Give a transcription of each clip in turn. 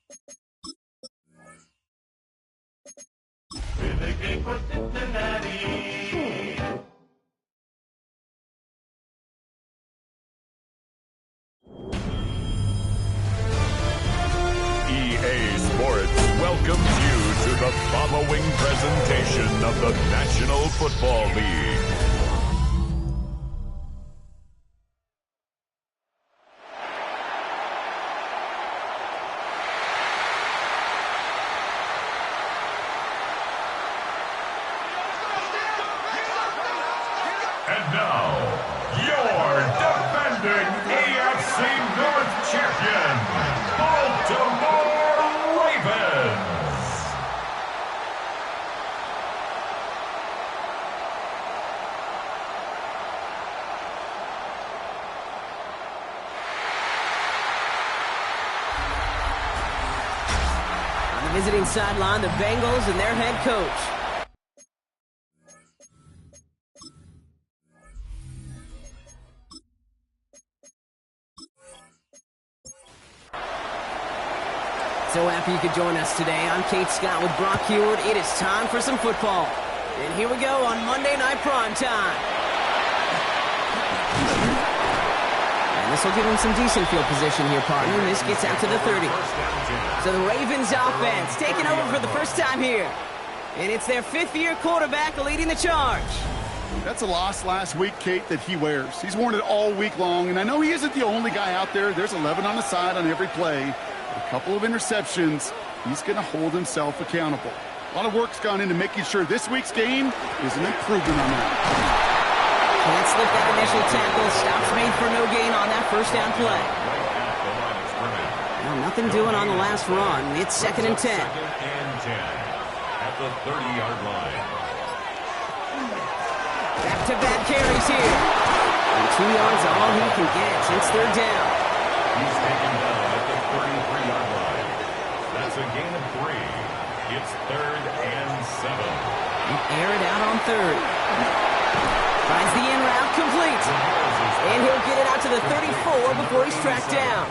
EA Sports welcomes you to the following presentation of the National Football League. And now, your defending AFC North champion, Baltimore Ravens. On the visiting sideline, the Bengals and their head coach. So happy you could join us today. I'm Kate Scott with Brock Heward. It is time for some football. And here we go on Monday Night Prime Time. And this will give him some decent field position here, partner. And this gets out to the 30. So the Ravens offense taking over for the first time here. And it's their fifth-year quarterback leading the charge. That's a loss last week, Kate, that he wears. He's worn it all week long, and I know he isn't the only guy out there. There's 11 on the side on every play. A couple of interceptions. He's going to hold himself accountable. A lot of work's gone into making sure this week's game is an improvement on that. Can't slip that initial tackle. Stops made for no gain on that first down play. Well, nothing doing on the last run. It's 2nd and 10. At the 30-yard line. Back-to-back carries here. And 2 yards are all he can get since they're down. He's taken down at the 33-yard line. That's a gain of 3. It's 3rd and 7. Air it out on 3rd. Finds the in route complete. And he'll get it out to the 34 before he's tracked down.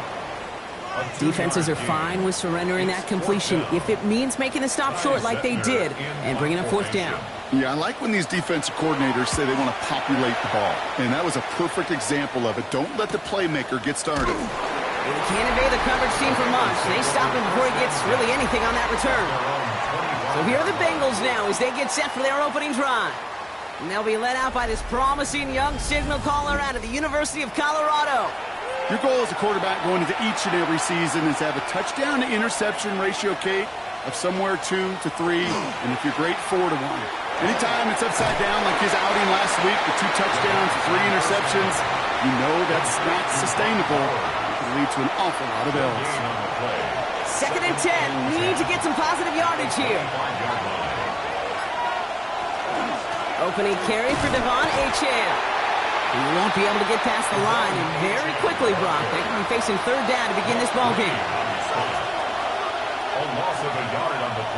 Defenses are fine with surrendering that completion if it means making the stop short like they did and bringing up 4th down. Yeah, I like when these defensive coordinators say they want to populate the ball. And that was a perfect example of it. Don't let the playmaker get started. They can't evade the coverage team for much. They stop him before he gets really anything on that return. So here are the Bengals now as they get set for their opening drive. And they'll be led out by this promising young signal caller out of the University of Colorado. Your goal as a quarterback going into each and every season is to have a touchdown-to-interception ratio, Kate, of somewhere 2 to 3, and if you're great, 4 to 1. Anytime it's upside down like his outing last week with 2 touchdowns, 3 interceptions, you know that's not sustainable. It can lead to an awful lot of L's. 2nd and 10. Need to get some positive yardage here. Opening carry for Devon Achane. He won't be able to get past the line, and very quickly, Brock, they can be facing 3rd down to begin this ballgame.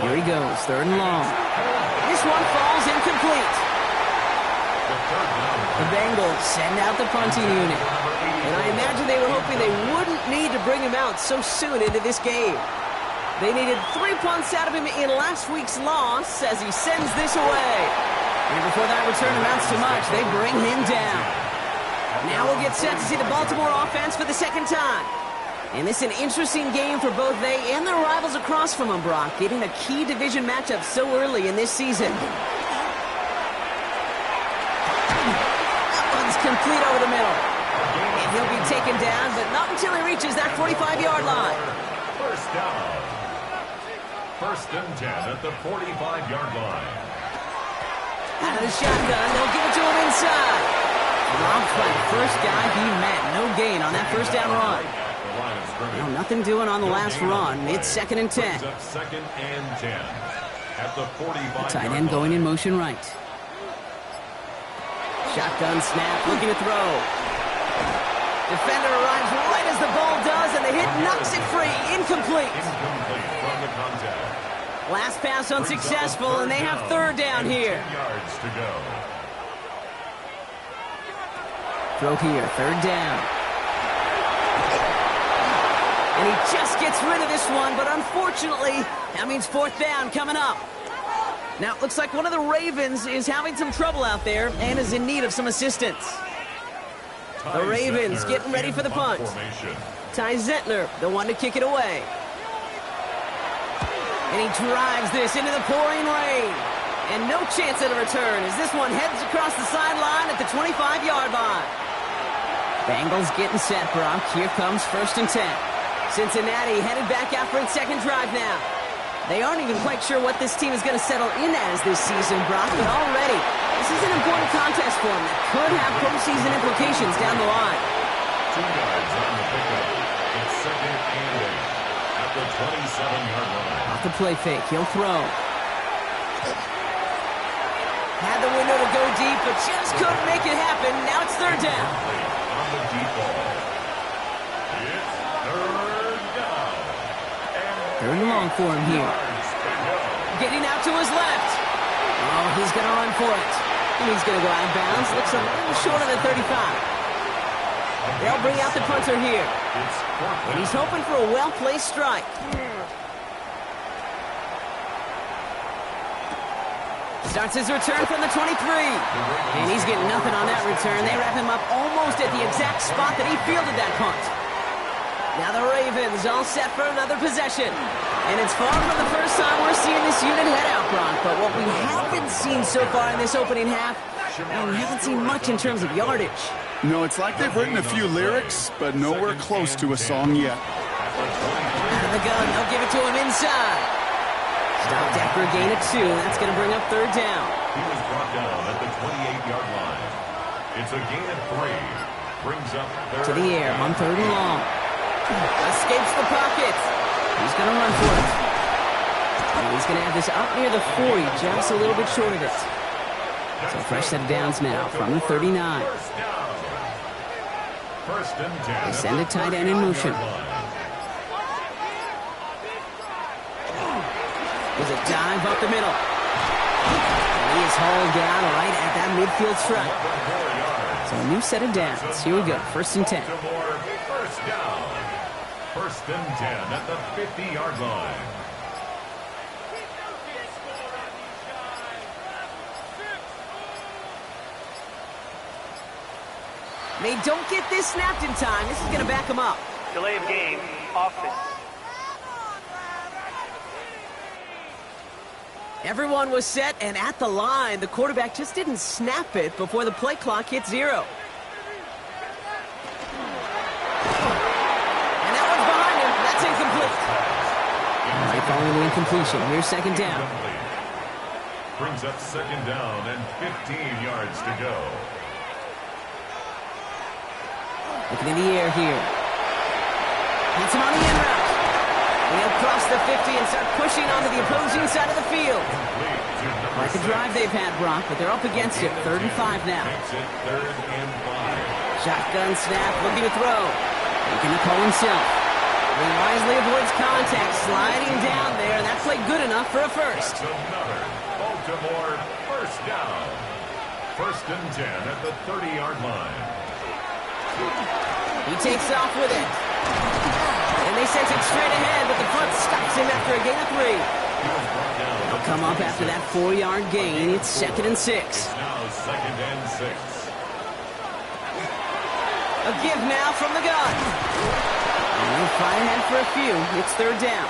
Here he goes, 3rd and long. This one falls incomplete. The Bengals send out the punting unit. And I imagine they were hoping they wouldn't need to bring him out so soon into this game. They needed 3 punts out of him in last week's loss as he sends this away. And before that return amounts to much, they bring him down. Now we'll get set to see the Baltimore offense for the 2nd time. And this is an interesting game for both they and their rivals across from them, Brock, getting a key division matchup so early in this season. That one's complete over the middle. And he'll be taken down, but not until he reaches that 45-yard line. First down. 1st and 10 at the 45-yard line. Out of the shotgun, they'll give it to him inside. Robbed by the first guy he met. No gain on that first down run. No, nothing doing on the last run. It's 2nd and 10. 2nd and 10 at the 45. Tight end going in motion right. Shotgun snap, looking to throw. Defender arrives right as the ball does, and the hit knocks it free. Incomplete. Incomplete from the contact. Last pass unsuccessful, and they have 3rd down here. 10 yards to go. Throw here, 3rd down. And he just gets rid of this one, but unfortunately, that means fourth down coming up. Now, it looks like one of the Ravens is having some trouble out there and is in need of some assistance. The Ravens getting ready for the punt. Ty Zentner, the one to kick it away. And he drives this into the pouring rain. And no chance at a return as this one heads across the sideline at the 25-yard line. Bengals getting set, Brock. Here comes 1st and 10. Cincinnati headed back out for its second drive now. They aren't even quite sure what this team is going to settle in as this season, Brock, but already this is an important contest for them that could have postseason implications down the line. 2 yards on the pickup. It's 2nd and 8 at the 27-yard line. Off the play fake, he'll throw. Had the window to go deep, but just couldn't make it happen. Now it's 3rd down. On the deep ball. It's 3rd down. Third and long for him here. Getting out to his left. Oh, he's going to run for it. And he's going to go out of bounds. Looks a little short of the 35. They'll bring out the punter here. And he's hoping for a well-placed strike. Starts his return from the 23. And he's getting nothing on that return. They wrap him up almost at the exact spot that he fielded that punt. Now the Ravens all set for another possession. And it's far from the first time we're seeing this unit head out, Brock. But what we haven't seen so far in this opening half, well, we haven't seen much in terms of yardage. No, it's like they've written a few lyrics, but nowhere close to a song yet. Out of the gun, they'll give it to him inside. Stopped after a gain of 2. That's going to bring up 3rd down. He was brought down at the 28-yard line. It's a gain of 3. Brings up 3rd. To the air on 3rd and long. Escapes the pocket. He's going to run for it. And he's going to have this up near the 40, just a little bit short of it. So fresh set of downs now from the 39. First and 10. They send a tight end in motion. There's a dive up the middle. And he is hauled down right at that midfield stripe. So a new set of downs. Here we go. 1st and 10. First down. 1st and 10 at the 50-yard line. They don't get this snapped in time. This is going to back them up. Delay of game, offense. Everyone was set and at the line. The quarterback just didn't snap it before the play clock hit 0. And that one's behind him. That's incomplete. Right following the incompletion. Here's 2nd down. Brings up 2nd down and 15 yards to go. Looking in the air here. Hits him on the in route. They'll cross the 50 and start pushing onto the opposing side of the field. Like the drive they've had, Brock, but they're up against it. 3rd and 5 now. Shotgun snap, looking to throw. Making the call himself. He wisely avoids contact, sliding down there, and that played good enough for a first. Another Baltimore first down. 1st and 10 at the 30-yard line. He takes off with it. And they sent it straight ahead, but the front stops him after a gain of 3. They'll come up after that 4-yard gain. It's 2nd and 6. It's now 2nd and 6. A give now from the gun. And they'll fly ahead for a few. It's 3rd down.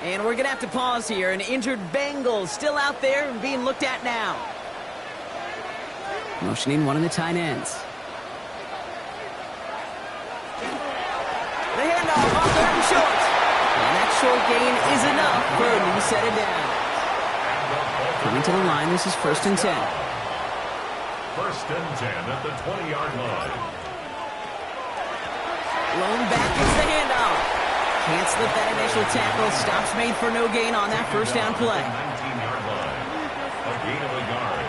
And we're going to have to pause here. An injured Bengals still out there and being looked at now. Motioning one of the tight ends. The handoff off 3rd and short. And that short gain is enough for a new set of downs. Coming to the line, this is 1st and 10. 1st and 10 at the 20-yard line. Blown back is the handoff. Can't slip that initial tackle. Stops made for no gain on that first down play. 19-yard line. A gain of a yard.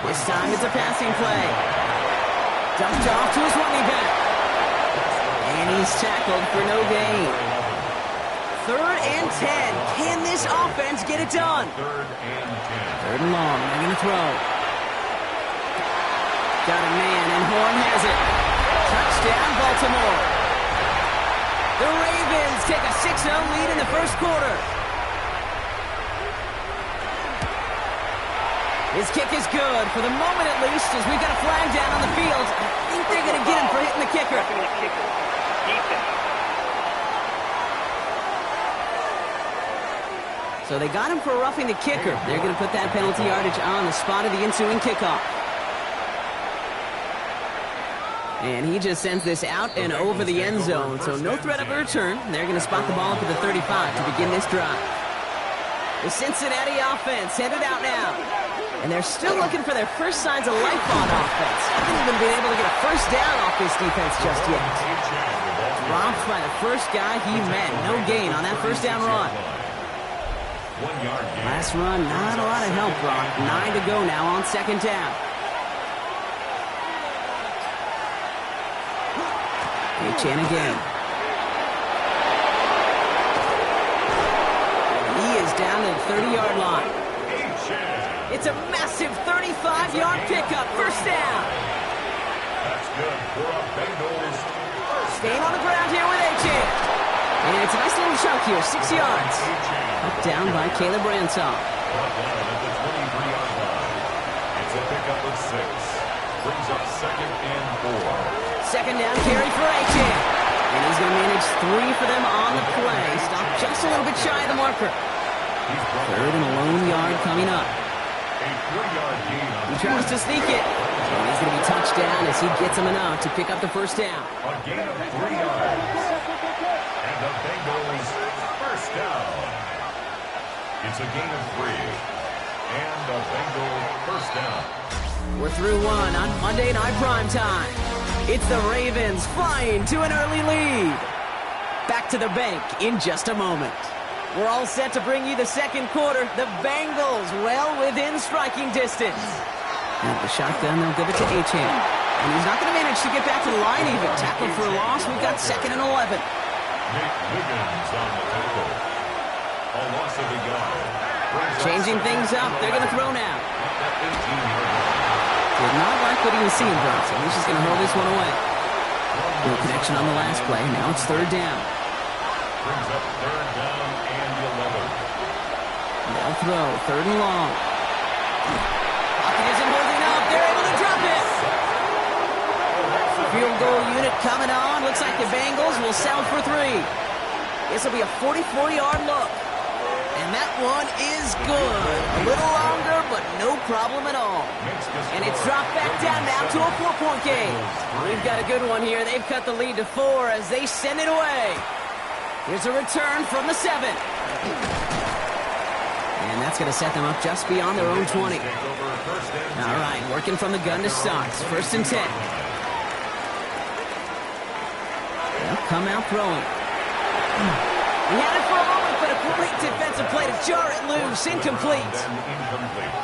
This time it's a passing play. Dumped off to his running back. And he's tackled for no gain. 3rd and 10. Can this offense get it done? 3rd and 10. 3rd and long. They're going to throw. Got a man, and Horn has it. Touchdown, Baltimore. The Ravens take a 6-0 lead in the first quarter. His kick is good, for the moment at least, as we've got a flag down on the field. I think they're going to get him for hitting the kicker. So they got him for roughing the kicker. They're going to put that penalty yardage on the spot of the ensuing kickoff. And he just sends this out and over the end zone, so no threat of a return. They're going to spot the ball up at the 35 to begin this drive. The Cincinnati offense headed out now. And they're still looking for their first signs of life on offense. Haven't even been able to get a first down off this defense just yet. Dropped by the first guy he met. No gain on that first down run. Last run, not a lot of help, Brock. 9 to go now on second down. Chan again. He is down to the 30-yard line. It's a massive 35-yard pickup. First down. That's good for a Bengals. Staying on the ground here with Chan. And it's a nice little chunk here, 6 yards. Up down by Caleb Ransaw. At the 23-yard line. It's a pickup of 6. Brings up 2nd and 4. Second down carry for Chan. And he's going to manage 3 for them on the play. Stop just a little bit shy of the marker. Third and a lone yard coming up. He tries to sneak it. And he's going to be touched down as he gets him enough to pick up the first down. A gain of 3 yards. And the Bengals first down. It's a gain of 3. And a Bengal first down. We're through one on Monday Night Primetime. It's the Ravens flying to an early lead. Back to the bank in just a moment. We're all set to bring you the second quarter. The Bengals well within striking distance. And the shotgun, they'll give it to Chan. And he's not going to manage to get back to the line even. Tackle for a loss. We've got 2nd and 11. Nick Wiggins on the tackle. A loss of a yard. Changing things up. They're going to throw now. Did not like what he was seeing, bro. So he's just going to hold this one away. No connection on the last play. Now it's 3rd down. Brings up 3rd down and 11. They'll throw. 3rd and long. Pocket isn't holding up. They're able to drop it. Field goal unit coming on. Looks like the Bengals will settle for 3. This will be a 44-yard look. And that one is good. A little longer, but no problem at all. And it's dropped back down now to a 4-point game. We've got a good one here. They've cut the lead to 4 as they send it away. Here's a return from the 7. And that's going to set them up just beyond their own 20. All right, working from the gun to Stocks. 1st and 10. They'll come out throwing. He had it for a moment, but a great defensive play to jar it loose. Incomplete. Incomplete.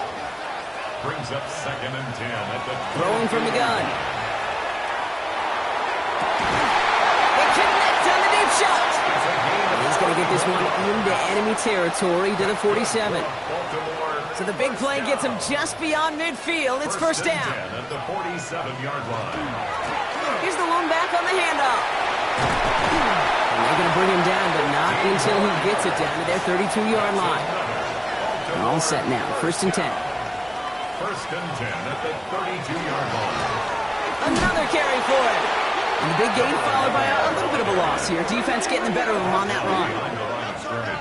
Brings up 2nd and 10 at the throwing from the gun. They connect on the deep shot. He's going to get this one into enemy territory to the 47. So the big play gets him just beyond midfield. It's first down. At the 47-yard line. Here's the lone back on the handoff. And they're going to bring him down, but not until he gets it down to their 32-yard line. And all set now. 1st and 10. 1st and 10 at the 32-yard line. Another carry for him. And the big gain followed by a little bit of a loss here. Defense getting the better of him on that run.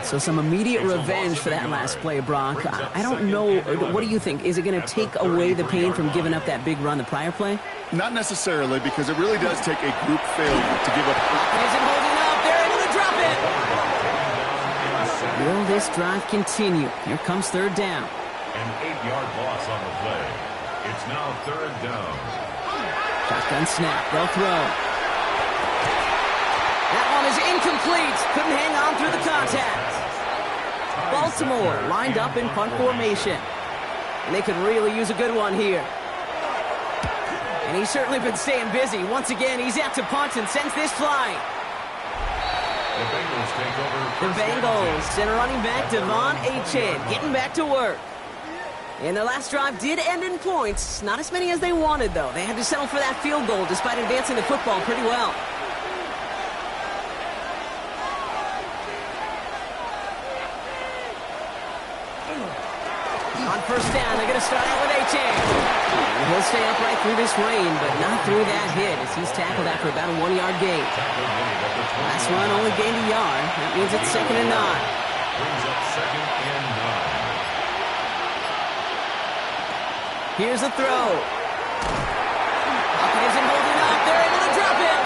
So some immediate revenge for that last play, Brock. I don't know. What do you think? Is it going to take away the pain from giving up that big run the prior play? Not necessarily, because it really does take a group failure to give up. It isn't holding up. They're able to drop it. Will this drive continue? Here comes 3rd down. An 8-yard loss on the play. It's now 3rd down. Shotgun snap. They'll throw. That one is incomplete. Couldn't hang on through the contact. Baltimore lined up in punt formation. And they could really use a good one here. And he's certainly been staying busy. Once again, he's out to punt and sends this flying. The Bengals take over. The Bengals send a running back, Devon Achane, getting back to work. And their last drive did end in points. Not as many as they wanted, though. They had to settle for that field goal despite advancing the football pretty well. On first down, they're going to start out with A-Chain. He'll stay upright through this rain, but not through that hit as he's tackled after about a 1-yard gain. Last run only gained a yard. That means it's 2nd and 9. Brings up 2nd and 9. Here's a throw. Up isn't holding up. They're able to drop it.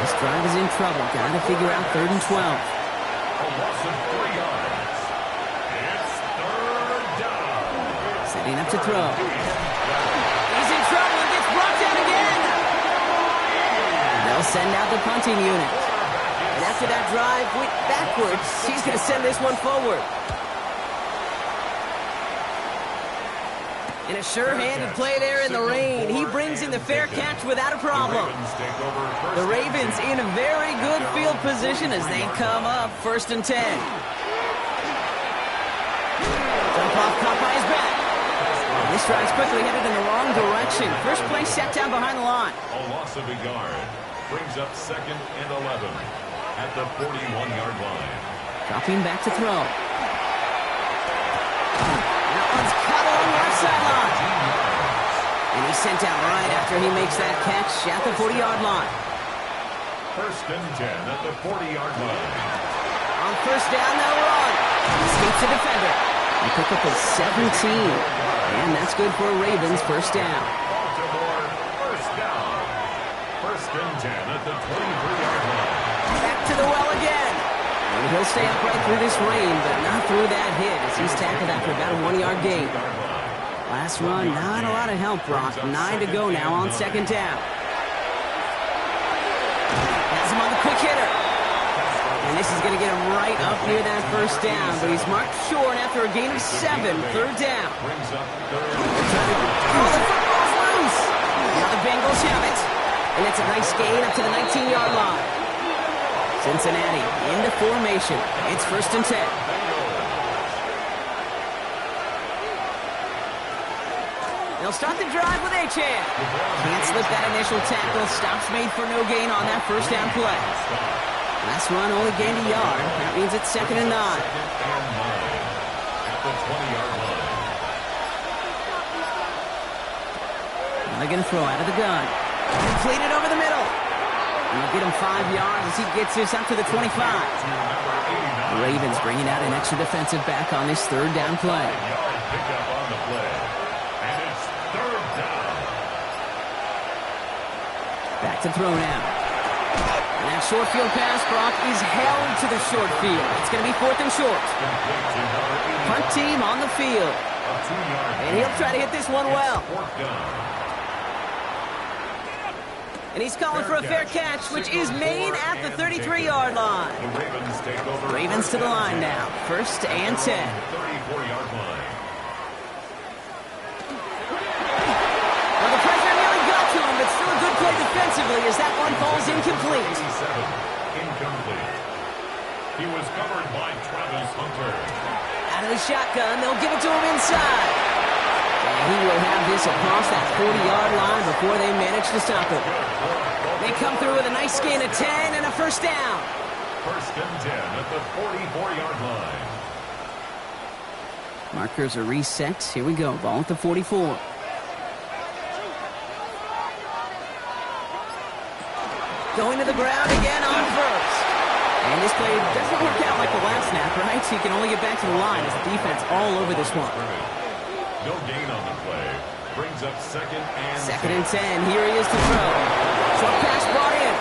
This drive is in trouble. Got to figure out 3rd and 12. A loss of 3 yards. It's 3rd down. Setting up to throw. He's in trouble and gets brought down again. They'll send out the punting unit. And after that drive went backwards, he's going to send this one forward. And a sure-handed play there in the rain. He brings in the fair catch without a problem. The Ravens in a very good field position as they come up 1st and 10. Jump off caught by his back. And this drive's quickly headed in the wrong direction. First play set down behind the line. A loss of a yard. Brings up 2nd and 11 at the 41-yard line. Dropping back to throw. That one's caught along the left sideline. And he's sent out right after he makes that catch at the 40-yard line. 1st and 10 at the 40-yard line. On first down, they'll run. Escapes the defender. And pick up a 17. And that's good for a Ravens first down. Baltimore, first down. 1st and 10 at the 23-yard line. Back to the well again. And he'll stay upright through this rain, but not through that hit as he's tackled after about a 1-yard gain. Last run, not a lot of help, Brock. 9 to go now on 2nd down. Has him on the quick hitter. And this is going to get him right up near that first down, but he's marked short after a gain of 7, 3rd down. Brings up 3rd. Oh, the football's loose. Now the Bengals have it. And it's a nice gain up to the 19-yard line. Cincinnati into formation. It's 1st and 10. They'll start the drive with A-Chan. Can't slip that initial tackle. Stops made for no gain on that first down play. Last run only gained a yard. That means it's 2nd and 9. 2nd and 9 at the 20-yard line. Now they're going to throw out of the gun. Completed over the middle. And they'll get him 5 yards as he gets this up to the 25. The Ravens bringing out an extra defensive back on this 3rd down play. Yard pickup on the play. And it's 3rd down. Back to throw now. And that short field pass, Brock, is held to the short field. It's going to be 4th and short. Punt team on the field. And he'll try to hit this one well. 4th down. And he's calling for a fair catch, which is made at the 33-yard line. The Ravens take over. Ravens to the line now. 1st and 10. 34-yard line. Well, the pressure nearly got to him, but still a good play defensively as that one falls incomplete. 87, incomplete. He was covered by Travis Hunter. Out of the shotgun, they'll give it to him inside. And he will have this across that 40-yard line before they manage to stop him. They come through with a nice gain of 10 and a first down. 1st and 10 at the 44-yard line. Markers are reset. Here we go. Ball at the 44. Going to the ground again on first. And this play doesn't work out like the last snap, right? So you can only get back to the line as the defense all over this one. No gain on the play. Brings up 2nd and 10. Here he is to throw. Short pass brought in.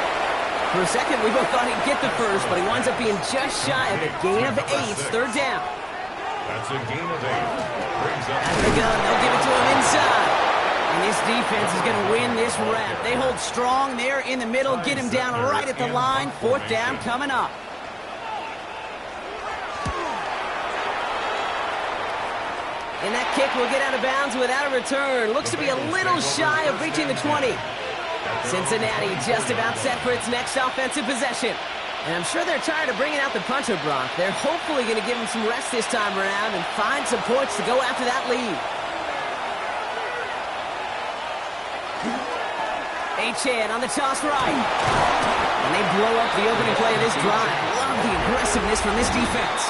For a second, we both thought he'd get the first, but he winds up being just shy of a gain of 8. 3rd down. That's a gain of 8. Brings up Out of the gun, they'll give it to him inside. And this defense is going to win this rep. They hold strong there in the middle, get him down right at the line. 4th down coming up. And that kick will get out of bounds without a return. Looks to be a little shy of reaching the 20. Cincinnati just about set for its next offensive possession. And I'm sure they're tired of bringing out the punter, Brock. They're hopefully going to give him some rest this time around and find some points to go after that lead. A-Chan on the toss right. And they blow up the opening play of this drive. Love the aggressiveness from this defense.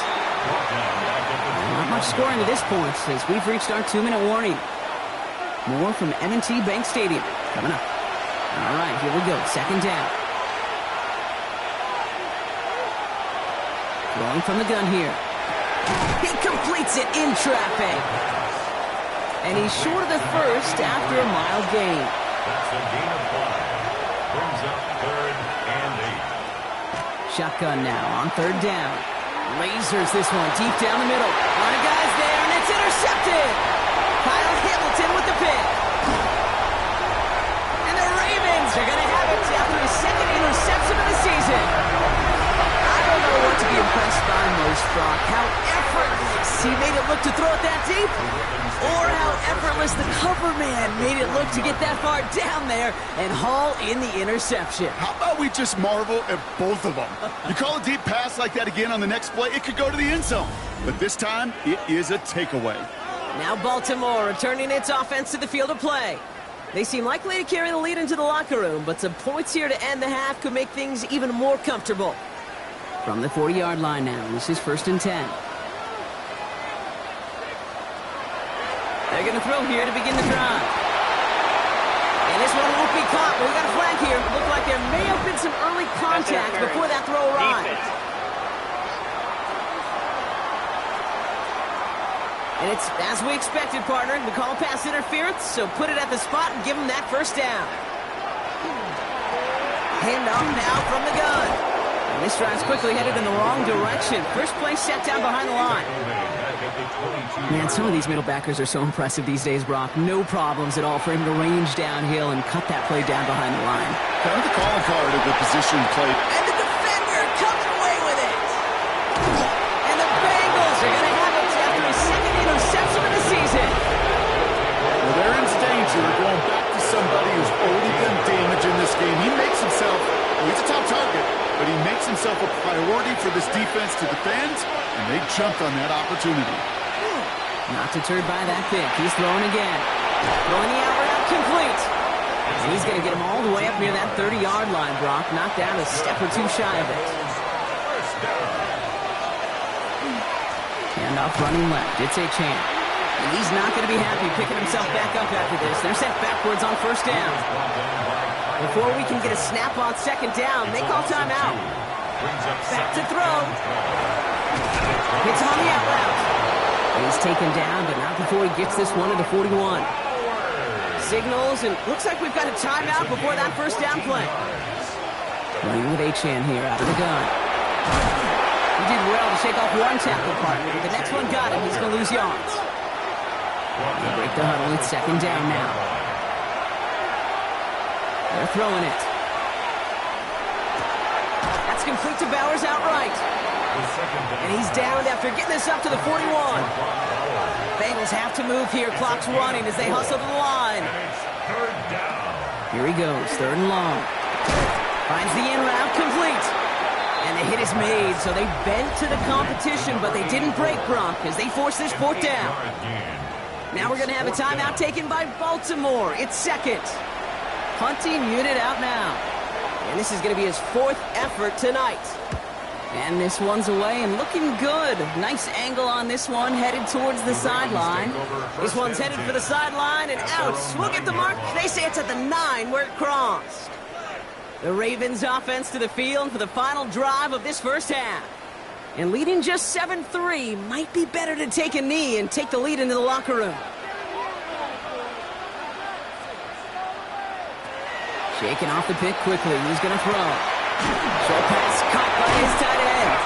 scoring to this point as we've reached our 2-minute warning. More from M&T Bank Stadium coming up. All right, here we go. Second down. Throwing from the gun here. He completes it in traffic. And he's short of the first after a mild gain. That's a gain of 5. Brings up 3rd and 8. Shotgun now on 3rd down. Lasers this one deep down the middle. A lot of guys there, and it's intercepted. Kyle Hamilton with the pick. And the Ravens are going to have it after his 2nd interception of the season. I don't know what to be impressed by most, Brock. How effortless he made it look to throw it that deep, or how effortless the cover man made it look to get that far down there and haul in the interception. How about we just marvel at both of them? You call a deep pass like that again on the next play, it could go to the end zone. But this time, it is a takeaway. Now Baltimore returning its offense to the field of play. They seem likely to carry the lead into the locker room, but some points here to end the half could make things even more comfortable. From the 40-yard line now, this is 1st and 10. They're going to throw here to begin the drive. And this one won't be caught, but we got a flag here. Looked like there may have been some early contact before that throw arrived. And it's as we expected, partner. We call pass interference, so put it at the spot and give them that 1st down. Handoff now from the gun. And this drive's quickly headed in the wrong direction. First play set down behind the line. Man, some of these middle backers are so impressive these days, Brock. No problems at all for him to range downhill and cut that play down behind the line. Kind of the calling card of the position played. And the defender comes away with it. And the Bengals are going to have it after his 2nd interception of the season. Well, they're in danger of going back to somebody who's already done damage in this game. He makes himself, he's a top target, but he makes himself a priority for this defense to defend, and they jumped on that opportunity. Not deterred by that pick. He's throwing again. Throwing the out route complete. And he's going to get him all the way up near that 30-yard line, Brock. Knocked down a step or two shy of it. Handoff running left. It's Achane. And he's not going to be happy picking himself back up after this. They're sent backwards on 1st down. Before we can get a snap on 2nd down, they call timeout. Back to throw. Hits him on the out route. He's taken down, but not before he gets this one to the 41. Signals, and looks like we've got a timeout before that 1st down play. Running with Achane here out of the gun. He did well to shake off one tackle partner, but the next one got him. He's going to lose yards. They break the huddle. It's 2nd down now. They're throwing it. That's complete to Bowers outright. And he's down after getting this up to the 41. Bengals have to move here. Clock's running as they hustle to the line. Here he goes, 3rd and long. Finds the in route complete. And the hit is made, so they bent to the competition, but they didn't break, Gronk, as they force this 4th down. Now we're going to have a timeout taken by Baltimore. It's 2nd. Punting unit out now. And this is going to be his 4th effort tonight. And this one's away and looking good. Nice angle on this one, headed towards the sideline. This one's headed for the sideline and out. We'll get the mark. They say it's at the 9 where it crossed. The Ravens offense to the field for the final drive of this 1st half. And leading just 7-3, might be better to take a knee and take the lead into the locker room. Shaking off the pick quickly. He's going to throw. Short pass caught by his tight end.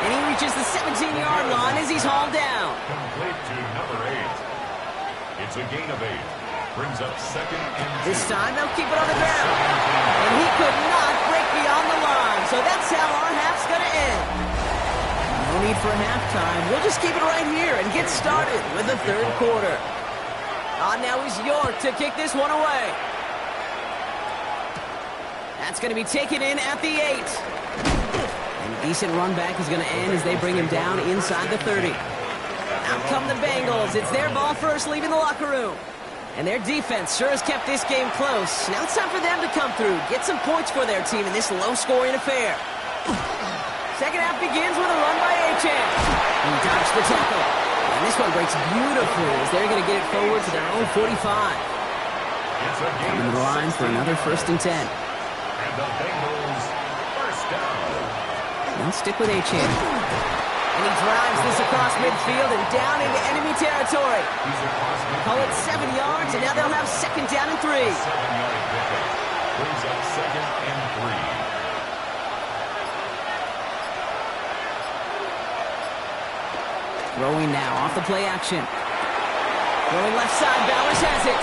And he reaches the 17-yard line as he's hauled down. Complete to number 8. It's a gain of 8. Brings up 2nd and 2. This time they'll keep it on the ground. And he could not break beyond the line. So that's how our half's going to end. No need for halftime. We'll just keep it right here and get started with the 3rd quarter. On now is York to kick this one away. That's going to be taken in at the 8. And a decent run back is going to end as they bring him down inside the 30. Out come the Bengals. It's their ball first, leaving the locker room. And their defense sure has kept this game close. Now it's time for them to come through, get some points for their team in this low-scoring affair. 2nd half begins with a run by Achane. He dodged the tackle. And this one breaks beautifully as they're going to get it forward to their own 45. Coming to the line for another 1st and 10. And the Bengals first down. They'll stick with Achane. And he drives this across midfield and down into enemy territory. Call it 7 yards, and now they'll have 2nd down and 3. 7-yard pickup. Brings up 2nd and 3. Throwing now off the play action. Throwing left side, Bowers has it.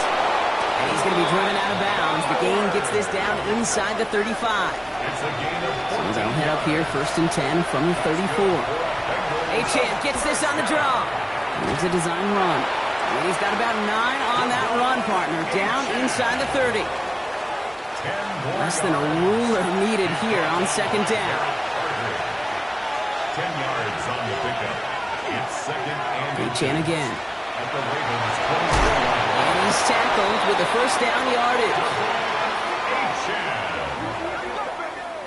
And he's going to be driven out of bounds. The gain gets this down inside the 35. It's a gain of 14. So they'll head up here 1st and 10 from the 34. Achane gets this on the draw. Here's a design run. And he's got about 9 on that run, partner. Down inside the 30. Less than a ruler needed here on 2nd down. 10 yards on the pickup. It's 2nd and Achane again. at the Ravens' 20. And he's tackled with the 1st down yardage.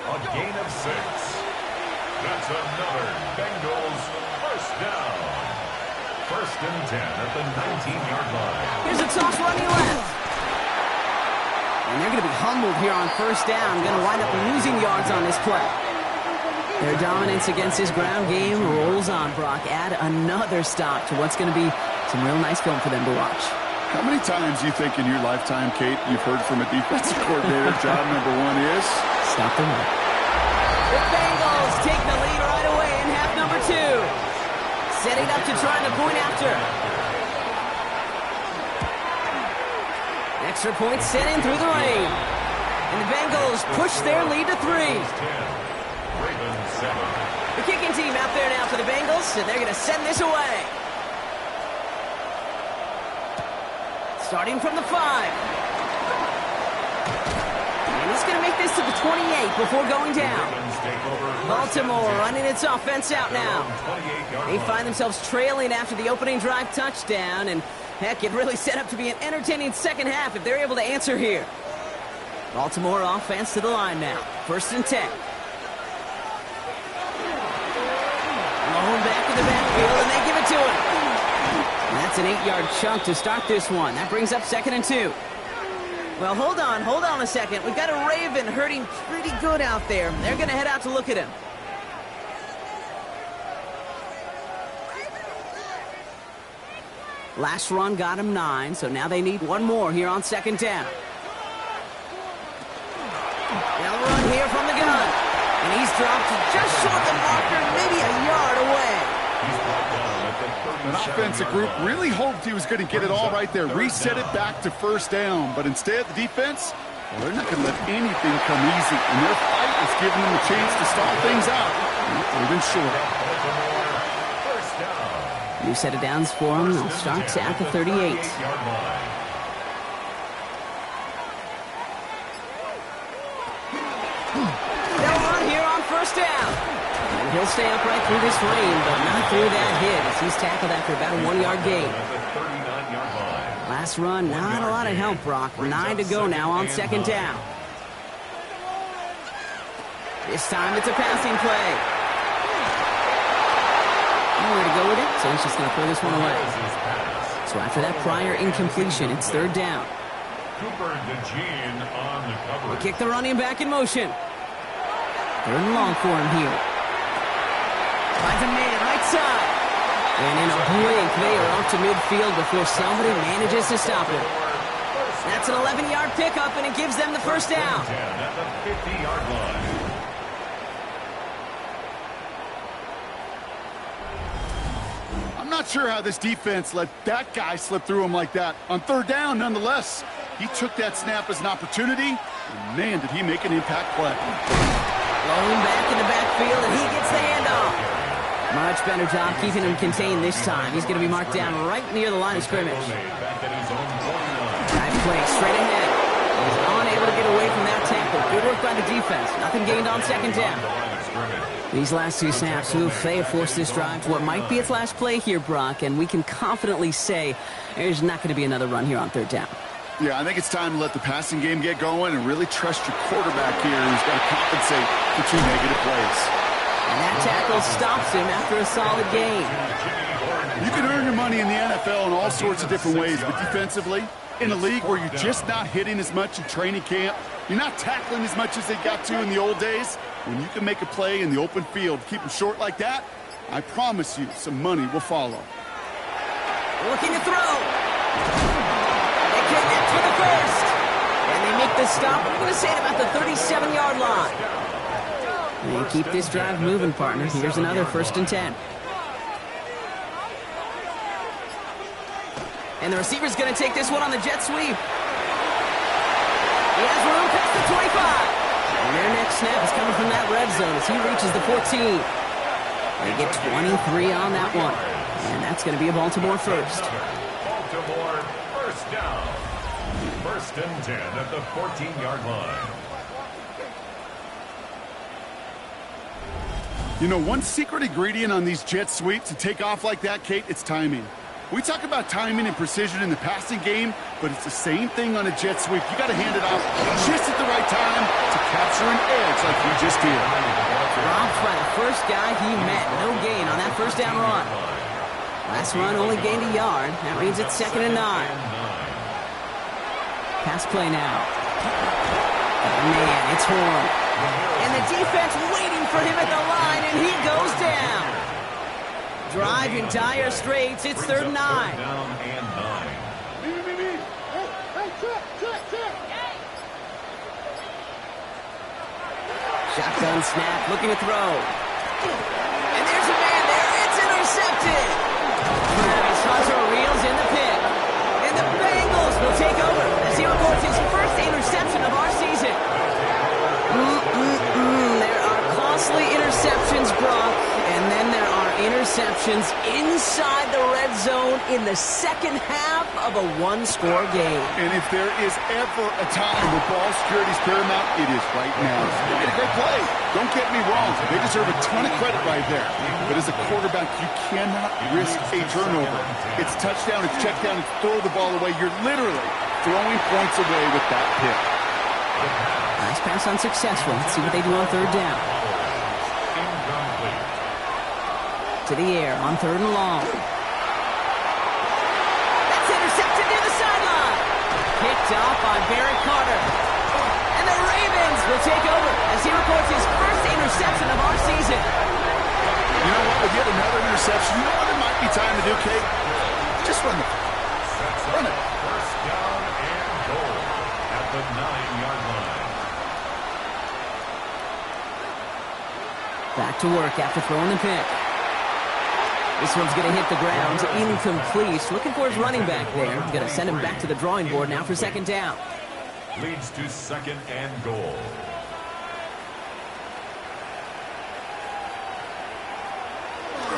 A gain of 6. That's another Bengals first down. 1st and 10 at the 19-yard line. Here's a toss running left. And they're going to be humbled here on 1st down. Going to wind up losing yards on this play. Their dominance against his ground game rolls on, Brock. Add another stop to what's going to be some real nice film for them to watch. How many times do you think in your lifetime, Kate, you've heard from a defensive coordinator, job number 1 is? Stop the run. The Bengals take the lead right away in half number 2. Setting up to try the point after. Extra point sent in through the rain. And the Bengals push their lead to 3. Ravens 7. The kicking team out there now for the Bengals, and they're going to send this away. Starting from the 5. And he's going to make this to the 28 before going down. Baltimore running its offense out now. They find themselves trailing after the opening drive touchdown, and heck, it really set up to be an entertaining 2nd half if they're able to answer here. Baltimore offense to the line now. 1st and 10. Long back in the backfield, and they give it to him. And that's an 8-yard chunk to start this one. That brings up 2nd and 2. Well, hold on a second. We've got a Raven hurting pretty good out there. They're going to head out to look at him. Last run got him 9, so now they need 1 more here on 2nd down. They'll run here from the gun. And he's dropped just short the marker, maybe a yard away. An offensive group really hoped he was going to get it all right there, reset it back to 1st down. But instead, the defense, well, they're not going to let anything come easy. And their fight is giving them a chance to stall things out. They've been short. New set of downs for them. They'll start at the 38. They'll run here on 1st down. And he'll stay upright through this rain, but not through that hit as he's tackled after about a 1-yard gain. Last run, not a lot of help, Brock. 9 to go now on 2nd down. This time it's a passing play. Nowhere to go with it, so he's just going to throw this one away. So after that prior incompletion, it's 3rd down. Cooper DeJean on the cover. They kick the running back in motion. 3rd and long for him here. Finds a man right side. And in a blink, they are up to midfield before somebody manages to stop him. That's an 11-yard pickup, and it gives them the 1st down. At the 50-yard line. I'm not sure how this defense let that guy slip through him like that. On 3rd down, nonetheless, he took that snap as an opportunity, and man, did he make an impact play. Rolling back in the backfield, and he gets the handoff. Much better job keeping him contained this time. He's going to be marked down right near the line of scrimmage. Drive play straight ahead. He's unable to get away from that tackle. Good work by the defense. Nothing gained on 2nd down. These last 2 snaps, they have forced this drive to what might be its last play here, Brock, and we can confidently say there's not going to be another run here on 3rd down. Yeah, I think it's time to let the passing game get going and really trust your quarterback here who's got to compensate for 2 negative plays. And that tackle stops him after a solid gain. You can earn your money money in the NFL in all sorts of different ways, but defensively, in a league where you're just not hitting as much in training camp, you're not tackling as much as they got to in the old days, when you can make a play in the open field, keep them short like that, I promise you some money will follow. Looking to throw. They connect for the first. And they make the stop. I'm going to say at about the 37-yard line. And keep this drive moving, partner. Here's another 1st and 10. And the receiver's going to take this one on the jet sweep. He has room past the 25. And their next snap is coming from that red zone as he reaches the 14. They get 23 on that one. And that's going to be a Baltimore first. Baltimore first down. 1st and 10 at the 14-yard line. You know, one secret ingredient on these jet sweeps to take off like that, Kate, it's timing. We talk about timing and precision in the passing game, but it's the same thing on a jet sweep. You got to hand it off just at the right time to capture an edge like you just did. Dropped by the first guy he met. No gain on that 1st down run. Last run only gained a yard. That means it's 2nd and 9. Pass play now. Oh, man, it's Horn. And the defense waiting for him at the line, and he goes down. Drive in dire straits. It's 3rd and 9. Down and 9. Shotgun snap, looking to throw. And there's a man there. It's intercepted. Travis Hunter reels in the pit. And the Bengals will take over as he records his 1st interception of our season. There are costly interceptions, Brock, and then there are interceptions inside the red zone in the 2nd half of a one-score game. And if there is ever a time where ball security is paramount, it is right now. They made a great play. Don't get me wrong. They deserve a ton of credit right there. But as a quarterback, you cannot risk a turnover. It's touchdown, it's check down, it's throw the ball away. You're literally throwing points away with that pick. Nice pass unsuccessful. Let's see what they do on 3rd down. To the air on 3rd and long. That's intercepted near the sideline. Picked off by Barrett Carter. And the Ravens will take over as he records his 1st interception of our season. You know what? With yet another interception, you know what it might be time to do, Kate? Just run it. Run it. 1st down and goal at the 9-yard line. Back to work after throwing the pick. This one's going to hit the ground. Incomplete. Looking for his running back there. Going to send him back to the drawing board now for 2nd down. Leads to 2nd and goal.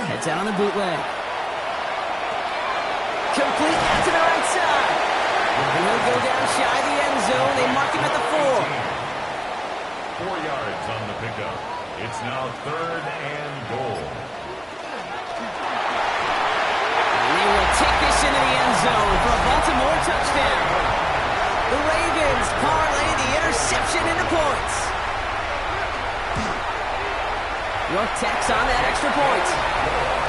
Heads out on the bootleg. Complete out to the right side. And he'll go down shy of the end zone. They mark him at the 4. 4 yards on the pickup. It's now 3rd and goal. They will take this into the end zone for a Baltimore touchdown. The Ravens parlay the interception into points. York tacks on that extra point.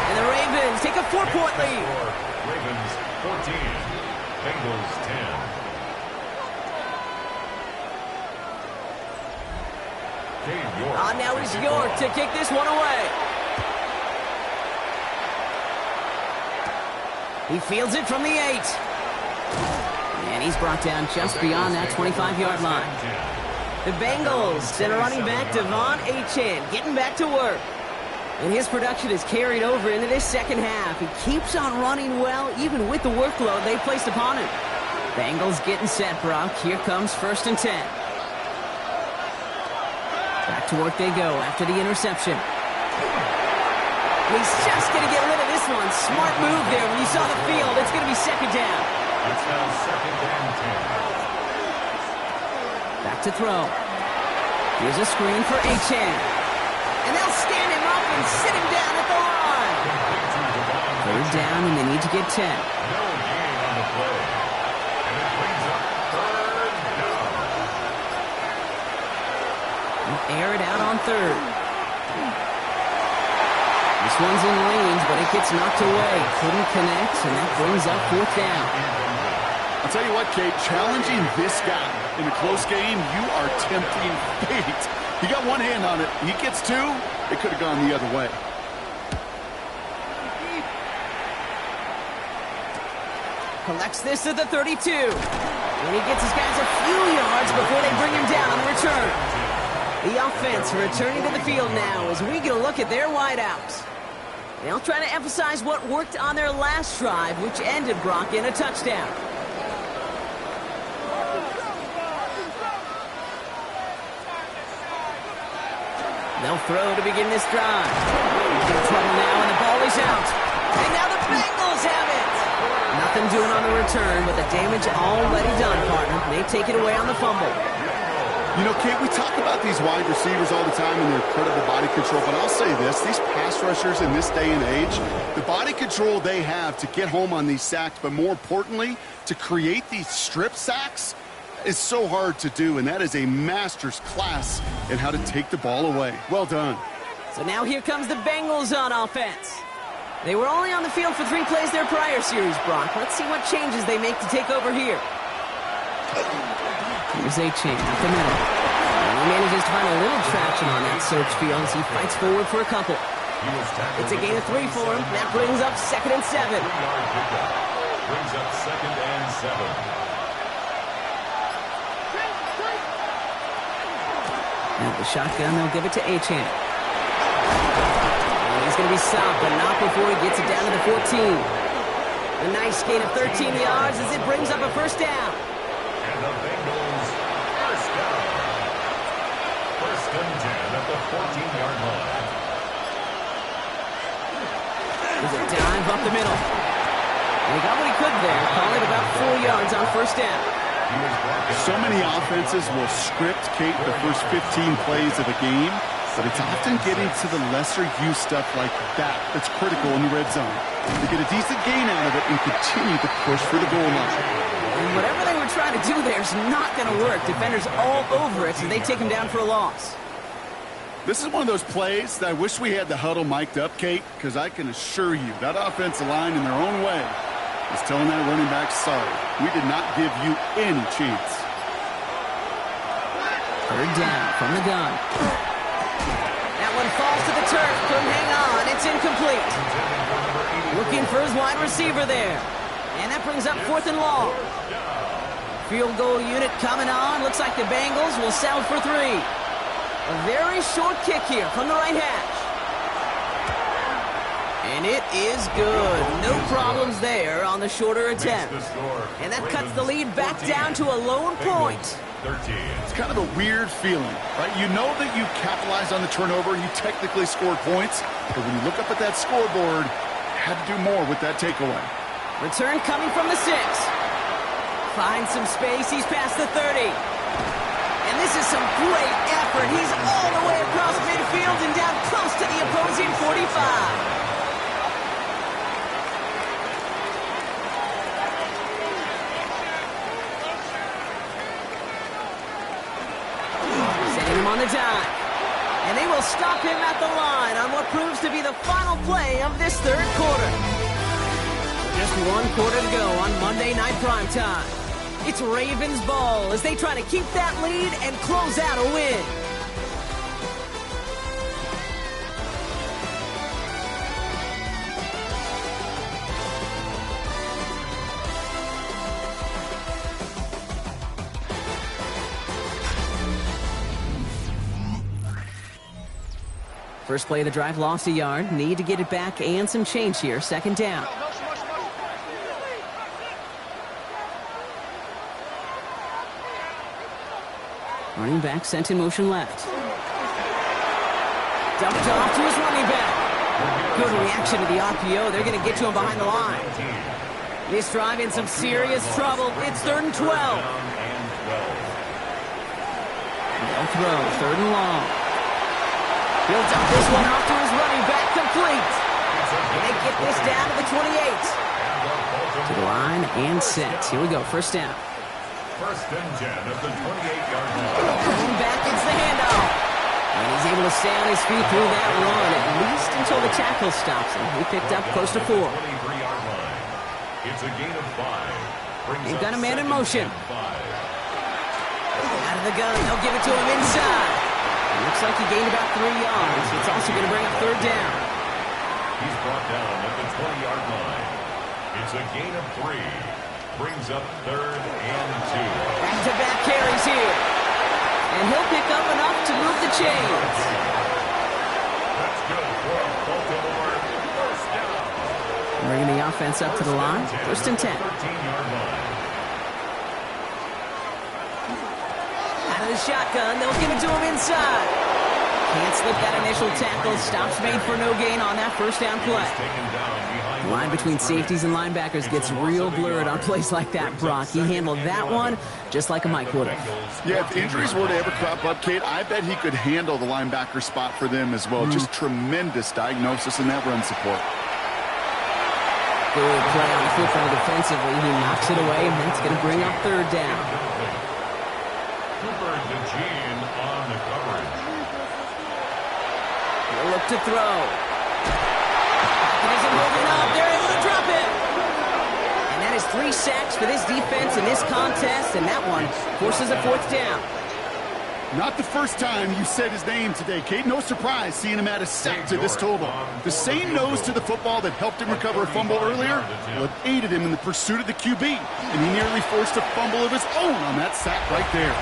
And the Ravens take a 4-point lead. Ravens 14, Bengals 10. Now is York to kick this one away. He fields it from the 8. And he's brought down just beyond that 25-yard line. The Bengals send a running back, Devon Achane, getting back to work. And his production is carried over into this 2nd half. He keeps on running well, even with the workload they placed upon him. Bengals getting set, Brock. Here comes 1st and 10. Back to work they go after the interception. He's just going to get rid of this one. Smart move there. When you saw the field, it's going to be 2nd down. It's now 2nd and 10. Back to throw. Here's a screen for Achane. And they'll stand him up and sit him down at the line. 3rd down, and they need to get 10. No gain on the play. And it brings up 3rd down. Air it out on 3rd. The This one's in range, but it gets knocked away. Couldn't connect, and that brings up 4th down. I'll tell you what, Kate, challenging this guy in a close game, you are tempting fate. He got one hand on it. He gets two. It could have gone the other way. Collects this at the 32. And he gets his guys a few yards before they bring him down on the return. The offense returning to the field now as we get a look at their wideouts. They'll try to emphasize what worked on their last drive, which ended, Brock, in a touchdown. They'll throw to begin this drive. He's in trouble now, and the ball is out. And now the Bengals have it. Nothing doing on the return, but the damage already done, partner. They take it away on the fumble. You know, Kate, we talk about these wide receivers all the time and their incredible body control, but I'll say this, these pass rushers in this day and age, the body control they have to get home on these sacks, but more importantly, to create these strip sacks is so hard to do, and that is a master's class in how to take the ball away. Well done. So now here comes the Bengals on offense. They were only on the field for 3 plays their prior series, Brock. Let's see what changes they make to take over here. Here's A-Chain up the middle. And he manages to find a little traction on that search field as he fights forward for a couple. It's a gain of 3 for him. That brings up 2nd and 7. Brings up 2nd and 7. Now the shotgun, they'll give it to A-Chain. He's going to be stopped, but not before he gets it down to the 14. A nice gain of 13 yards as it brings up a 1st down. And the Bengals first down. 1st and 10 at the 14-yard line. There's a dive up the middle. And he got what he could there, calling about 4 yards on 1st down. So many offenses will script, Kate, the first 15 plays of a game, but it's often getting to the lesser-used stuff like that that's critical in the red zone. To get a decent gain out of it and continue to push for the goal line. And whatever they were trying to do there is not going to work. Defenders all over it, so they take him down for a loss. This is one of those plays that I wish we had the huddle mic'd up, Kate, because I can assure you that offensive line in their own way is telling that running back, sorry, we did not give you any chance. 3rd down from the gun. That one falls to the turf. Couldn't hang on. It's incomplete. Looking for his wide receiver there. And that brings up 4th and long. Field goal unit coming on. Looks like the Bengals will settle for 3. A very short kick here from the right hash. And it is good. No problems there on the shorter attempt. And that cuts the lead back down to a lone point. 13. It's kind of a weird feeling, right? You know that you capitalized on the turnover, you technically scored points, but when you look up at that scoreboard, you had to do more with that takeaway. Return coming from the 6. Finds some space. He's past the 30. And this is some great effort. He's all the way across midfield and down close to the opposing 45. Him on the dime. And they will stop him at the line on what proves to be the final play of this 3rd quarter. Just 1 quarter to go on Monday Night Primetime. It's Ravens ball as they try to keep that lead and close out a win. First play of the drive, lost a yard. Need to get it back and some change here. 2nd down. Running back sent in motion left. Dumped off to his running back. Good reaction to the RPO. They're going to get to him behind the line. This drive in some serious trouble. It's 3rd and 12. They'll throw. 3rd and long. He'll dump this one off to his running back, complete. And they get this down to the 28. To the line and set. Here we go, 1st down. 1st and 10 at the 28-yard line. Going back, it's the handoff. And he's able to stay on his feet through that run, at least until the tackle stops him. He picked up close to 4. 23-yard line. It's a gain of 5. They've got a man in motion. Out of the gun, they'll give it to him inside. Looks like he gained about 3 yards. It's also going to bring up 3rd down. He's brought down at the 20-yard line. It's a gain of 3. Brings up 3rd and 2. Back-to-back carries here. And he'll pick up enough to move the chains. That's good for Baltimore. First down. Bringing the offense up to the line. 1st and 10. 13-yard line. Out of the shotgun, they'll give it to him inside. Can't slip that initial tackle. Stops made for no gain on that 1st down play. Taken down behind The line between safeties and linebackers gets real blurred on plays like that, Brock. He handled that one just like a Mike would have. Yeah, if injuries were to ever crop up, Kate, I bet he could handle the linebacker spot for them as well. Just tremendous diagnosis in that run support. Good play on the football defensively. He knocks it away, and that's going to bring up 3rd down. Cooper DeJean on the coverage. He'll look to throw. He isn't holding up. They're able to drop it. And that is 3 sacks for this defense in this contest, and that one forces a 4th down. Not the first time you said his name today, Kate. No surprise seeing him add a sack to this total. The same nose to the football that helped him recover a fumble earlier, well, it aided him in the pursuit of the QB, and he nearly forced a fumble of his own on that sack right there.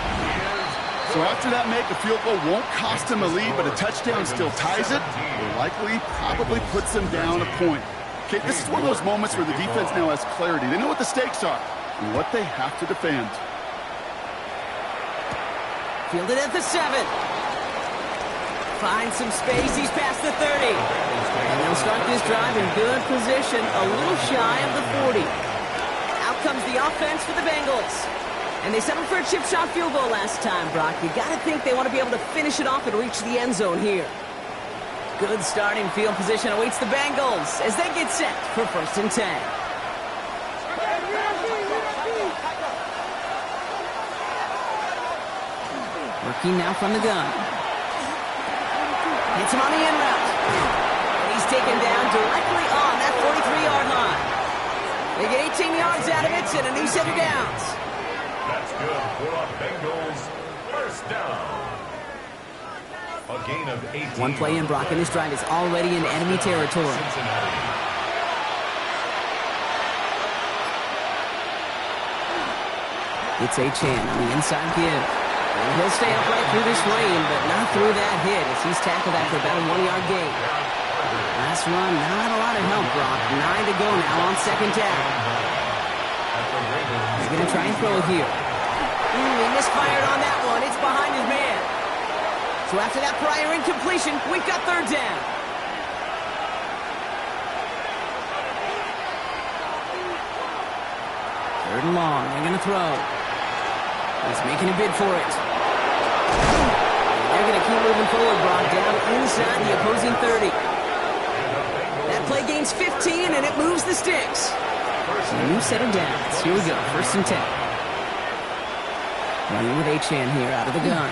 So after that make, a field goal won't cost him a lead, but a touchdown still ties it, or likely probably puts them down a point. Kate, this is one of those moments where the defense now has clarity. They know what the stakes are and what they have to defend. Fielded at the 7. Finds some space. He's past the 30. And they'll start this drive in good position, a little shy of the 40. Out comes the offense for the Bengals. And they settled for a chip shot field goal last time, Brock. You got to think they want to be able to finish it off and reach the end zone here. Good starting field position awaits the Bengals as they get set for 1st and 10. Working now from the gun. Hits him on the in route. And he's taken down directly on that 43-yard line. They get 18 yards out of it and a new set of downs. That's good for a Bengals 1st down. A gain of 18. One play in, Brock, and this drive is already in enemy territory. Cincinnati. It's Achane on the inside give. And he'll stay upright through this rain, but not through that hit as he's tackled after about a 1-yard gain. Last run, not a lot of help, Brock. 9 to go now on 2nd down. He's going to try and throw it here. He misfired on that one. It's behind his man. So after that prior incompletion, we've got 3rd down. Third and long. They're going to throw. He's making a bid for it. They're going to keep moving forward, Brock, down inside the opposing 30. That play gains 15, and it moves the sticks. A new set of downs. Here we go, 1st and 10. Running with Achane here out of the gun.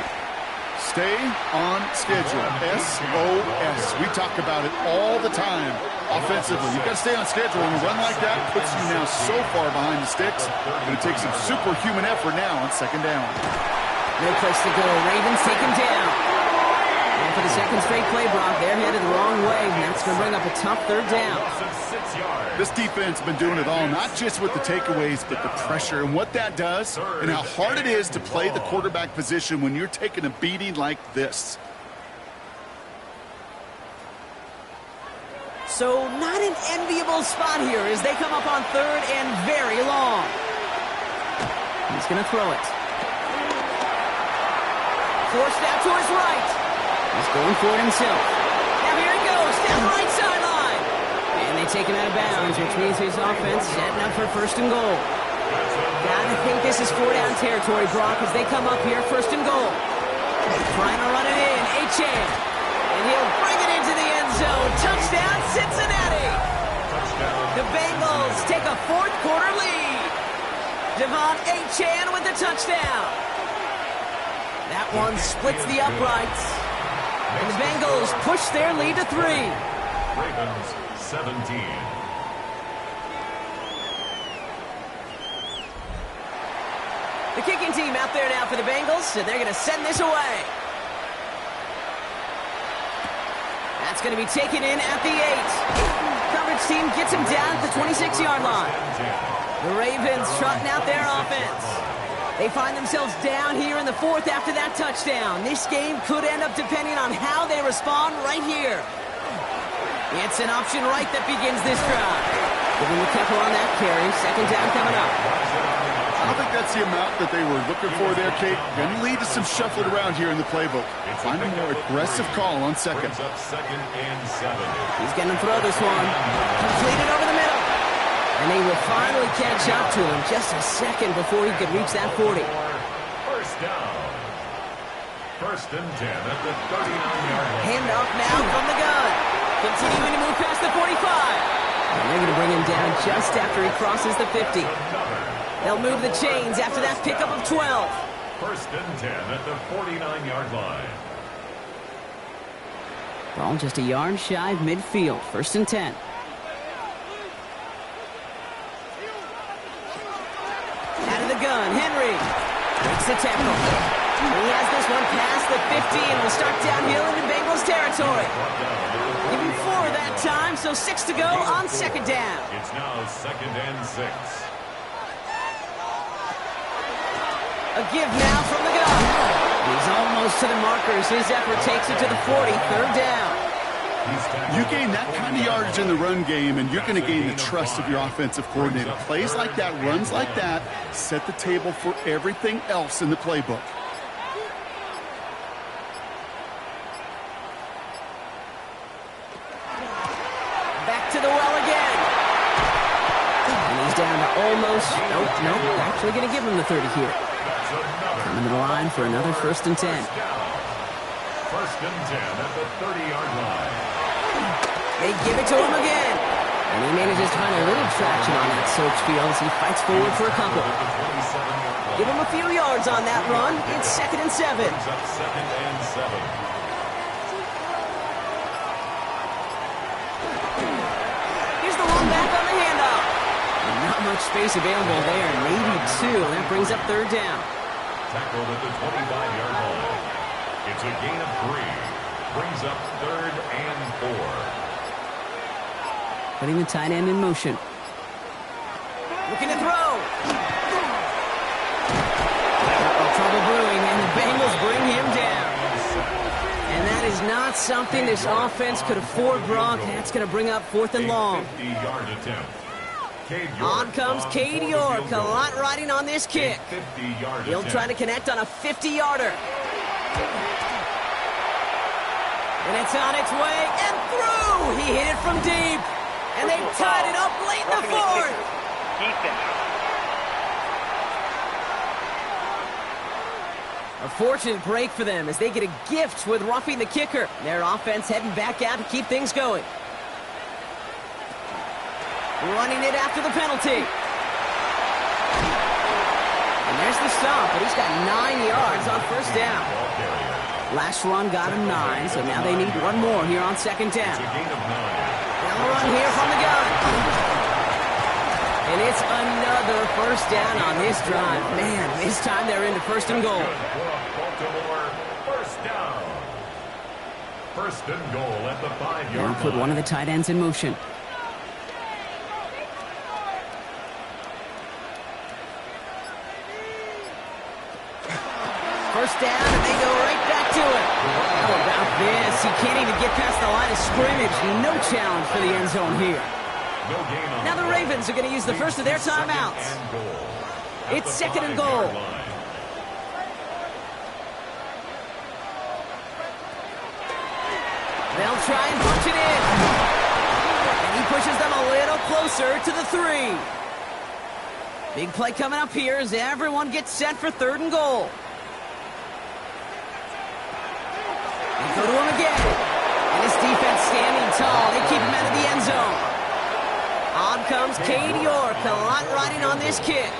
Stay on schedule. SOS. We talk about it all the time. Offensively, you've got to stay on schedule, and a run like that puts you now so far behind the sticks. Going to take some superhuman effort now on 2nd down. No place to go. Ravens take him down. And for the 2nd straight play, Brock, they're headed the wrong way, and that's going to bring up a tough 3rd down. This defense has been doing it all, not just with the takeaways, but the pressure and what that does and how hard it is to play the quarterback position when you're taking a beating like this. So not an enviable spot here as they come up on 3rd and very long. He's going to throw it. Forced out to his right. He's going for it himself. Now here he goes, down the right sideline. And they take him out of bounds, which means his offense setting up for 1st and goal. Gotta think this is 4-down territory, Brock, as they come up here, 1st and goal. Trying to run it in, Achane. And he'll bring it into the end zone. Touchdown, Cincinnati. The Bengals take a 4th quarter lead. Devon Achane with the touchdown. That one splits the uprights. And the Bengals push their lead to 3. Ravens 17. The kicking team out there now for the Bengals, and they're going to send this away. That's going to be taken in at the 8. Coverage team gets him down at the 26-yard line. The Ravens trotting out their offense. They find themselves down here in the 4th after that touchdown. This game could end up depending on how they respond right here. It's an option right that begins this drive. Giving the Kepler on that carry. 2nd down coming up. I don't think that's the amount that they were looking for there, Kate. Going to lead to some shuffling around here in the playbook. Find a more aggressive call on 2nd. Second and 7. He's going to throw this one. Completed over the middle. And they will finally catch up to him just a second before he could reach that 40. First down. 1st and 10 at the 39-yard line. Hand off now from the gun. Continuing to move past the 45. And they're going to bring him down just after he crosses the 50. They'll move the chains after that pickup of 12. 1st and 10 at the 49-yard line. Ball just a yard shy of midfield. 1st and 10. Out of the gun, Henry breaks the tackle. He has this one past the 50 and will start downhill into Bengals territory. Give him 4 that time, so 6 to go on 2nd down. It's now 2nd and 6. A give now from the gun. He's almost to the markers. His effort takes it to the 40. 3rd down. You gain that kind of yardage in the run game, and you're going to gain the trust of your offensive coordinator. Plays like that, runs like that, set the table for everything else in the playbook. Back to the well again. And he's down to almost, nope, actually going to give him the 30 here. Coming to the line for another 1st and 10. 1st and 10 at the 30-yard line. They give it to him again. And he manages to find a little traction on that search field as he fights forward for a couple. Give him a few yards on that run. It's 2nd and 7. 2nd and 7. Here's the one back on the handoff. And not much space available there. Maybe 2. That brings up 3rd down. Tackled at the 25-yard line. It's a gain of 3. Brings up 3rd and 4. Putting the tight end in motion. Looking to throw. Trouble brewing, and the Bengals bring him down. And that is not something this offense could afford, Gronk. That's going to bring up 4th and long. 50-yard attempt. On comes Cade York. A lot riding on this kick. He'll try to connect on a 50-yarder. And it's on its way and through. He hit it from deep. And they tied it up late in the 4th. A fortunate break for them as they get a gift with roughing the kicker. Their offense heading back out to keep things going. Running it after the penalty. And there's the stop, but he's got 9 yards on 1st down. Last run got him 9, so now they need one more here on 2nd down. Now a run here from the gun. And it's another 1st down on this drive. Man, this time they're into 1st and goal. Baltimore, 1st down. 1st and goal at the 5-yard line. And put one of the tight ends in motion. First down, and they go right back to it. How about this? He can't even get past the line of scrimmage. No challenge for the end zone here. Now the Ravens are going to use the first of their timeouts. It's 2nd and goal. They'll try and punch it in. And he pushes them a little closer to the 3. Big play coming up here as everyone gets set for 3rd and goal. They go to him again. And this defense standing tall. They keep him out of the end zone. On comes Cade York. A lot riding on this kick.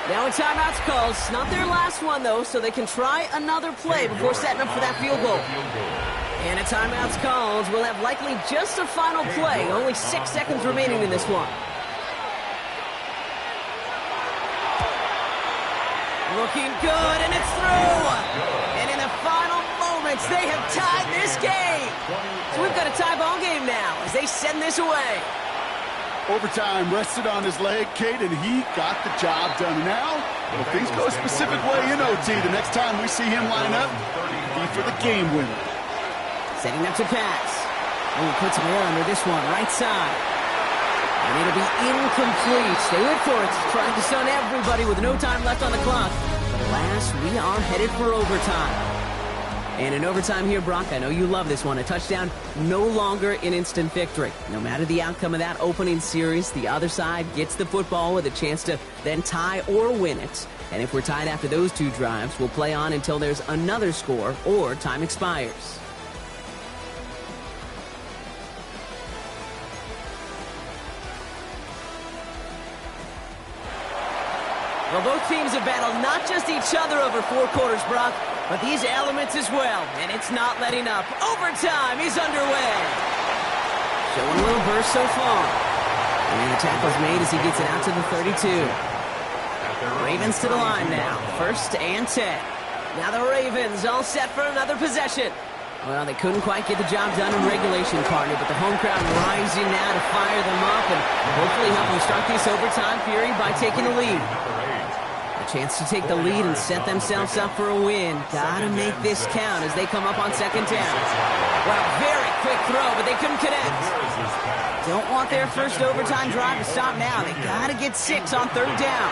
Now a timeout's called. It's not their last one, though, so they can try another play before setting up for that field goal. And a timeout's called. We'll have likely just a final play. Only 6 seconds remaining in this one. Looking good, and it's through. And in the final moments, they have tied this game. So we've got a tie ball game now as they send this away. Overtime rested on his leg, Kate, and he got the job done. Now, if things go a specific way in OT, the next time we see him line up, be for the game winner. Setting up to pass. Oh, puts some air under this one, right side. And it'll be incomplete. They went for it, trying to stun everybody with no time left on the clock. But alas, we are headed for overtime. And in overtime here, Brock, I know you love this one. A touchdown, no longer an instant victory. No matter the outcome of that opening series, the other side gets the football with a chance to then tie or win it. And if we're tied after those 2 drives, we'll play on until there's another score or time expires. Well, both teams have battled not just each other over 4 quarters, Brock, but these elements as well, and it's not letting up. Overtime is underway. Showing a little burst so far. And the tackle's made as he gets it out to the 32. Ravens to the line now. 1st and 10. Now the Ravens all set for another possession. Well, they couldn't quite get the job done in regulation, partner, but the home crowd rising now to fire them up and hopefully help them start this overtime fury by taking the lead. Chance to take the lead and set themselves up for a win. Gotta make this count as they come up on 2nd down. Well, very quick throw, but they couldn't connect. Don't want their first overtime drive to stop now. They gotta get 6 on 3rd down.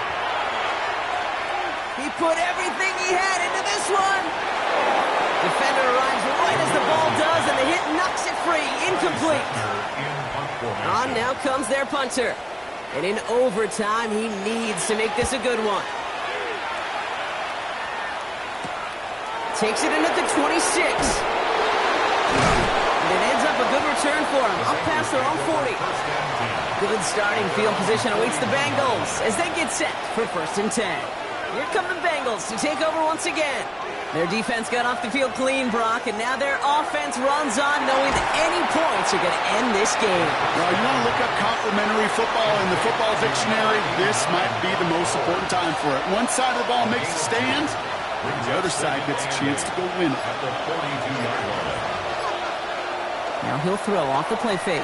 He put everything he had into this one. Defender arrives right as the ball does, and the hit knocks it free. Incomplete. On now comes their punter. And in overtime, he needs to make this a good one. Takes it in at the 26. And it ends up a good return for him. Up past their own 40. Good starting field position awaits the Bengals as they get set for 1st and 10. Here come the Bengals to take over once again. Their defense got off the field clean, Brock, and now their offense runs on knowing that any points are going to end this game. Well, you want to look up complimentary football in the football dictionary, this might be the most important time for it. One side of the ball makes a stand, the other side gets a chance to go win it. Now he'll throw off the play fake.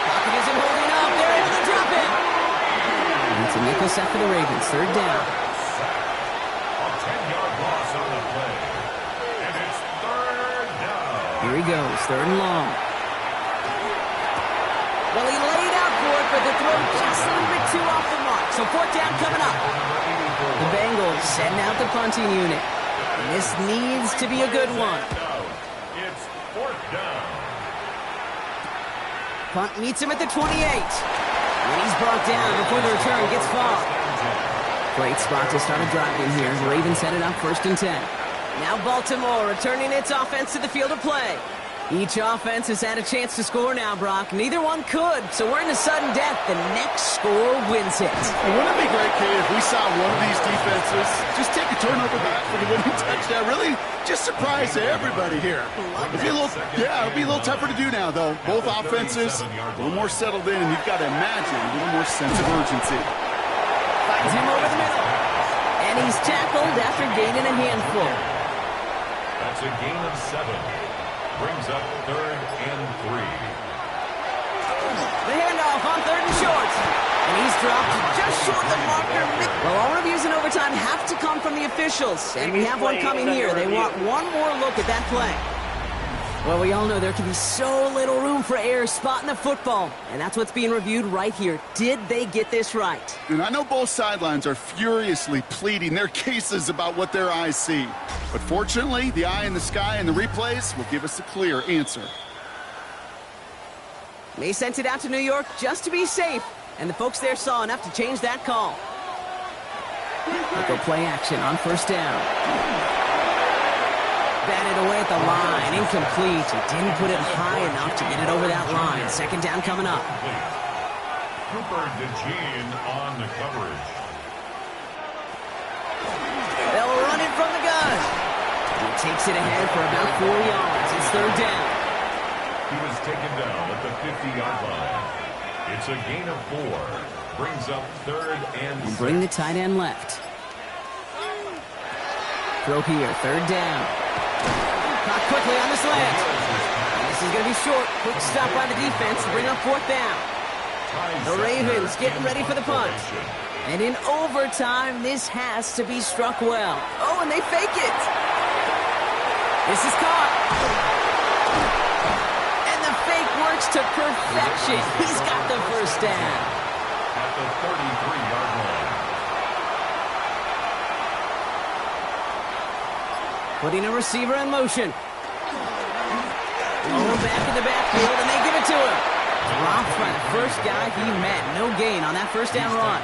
Pocket isn't holding up. They're able to drop it. And it's a nickel set for the Ravens. 3rd down. A 10-yard loss on the play. And it's 3rd down. Here he goes. 3rd and long. Well, he laid out for it, but the throw just a little bit too off the mark. So 4th down coming up. The Bengals sending out the punting unit. And this needs to be a good one. It's 4th down. Punt meets him at the 28. And he's brought down before the return gets far. Great spot to start a drive in here. Ravens headed up 1st and 10. Now Baltimore returning its offense to the field of play. Each offense has had a chance to score now, Brock. Neither one could, so we're in a sudden death. The next score wins it. Wouldn't it be great, Kate, if we saw one of these defenses just take a turnover back for the winning touchdown? Really just surprise everybody here. It'd be a little tougher to do now, though. Both offenses a little more settled in, and you've got to imagine a little more sense of urgency. Finds him over the middle. And he's tackled after gaining a handful. That's a gain of 7. Brings up 3rd and 3. The handoff on 3rd and short. And he's dropped just short of the marker. Well, all reviews in overtime have to come from the officials. And we have one coming here. They want one more look at that play. Well, we all know there can be so little room for error spotting the football. And that's what's being reviewed right here. Did they get this right? And I know both sidelines are furiously pleading their cases about what their eyes see. But fortunately, the eye in the sky and the replays will give us a clear answer. They sent it out to New York just to be safe. And the folks there saw enough to change that call. They'll go play action on 1st down. Batted away at the line, incomplete. He didn't put it high enough to get it over that line. 2nd down coming up. Cooper DeJean on the coverage. They'll run it from the gun. Takes it ahead for about 4 yards. It's third down. He was taken down at the 50-yard line. It's a gain of 4. Brings up third and bring the tight end left. Throw here, third down. Caught quickly on the slant. This is going to be short. Quick stop by the defense to bring up fourth down. The Ravens getting ready for the punt. And in overtime, this has to be struck well. Oh, and they fake it. This is caught. And the fake works to perfection. He's got the first down. At the 33-yard line. Putting a receiver in motion. Going back in the backfield, and they give it to him. Dropped by the first guy he met. No gain on that first down run.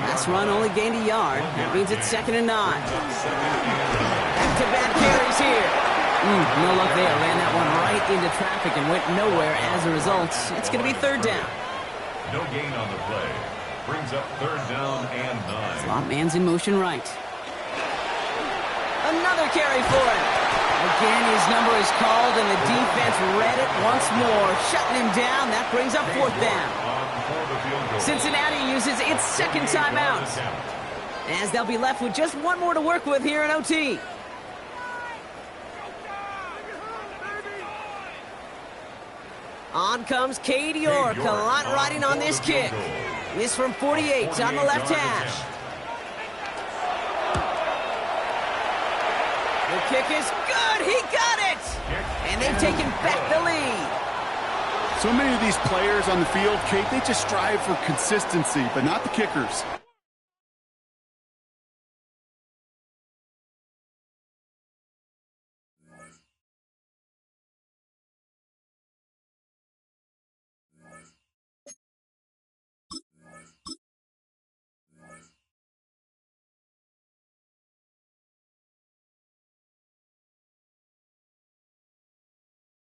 Last run only gained a yard. That means it's 2nd and 9. Back-to-back carries here. No luck there. Ran that one right into traffic and went nowhere as a result. It's going to be third down. No gain on the play. Brings up third down and 9. Slot man's in motion right. Another carry for him. Again, his number is called, and the defense read it once more, shutting him down. That brings up fourth down. Cincinnati uses its second timeout, as they'll be left with just one more to work with here in OT. On comes Cade York, a lot riding on this kick. This from 48 on the left hash. The kick is good. He got it. And they've taken back the lead. So many of these players on the field, Kate, they just strive for consistency, but not the kickers.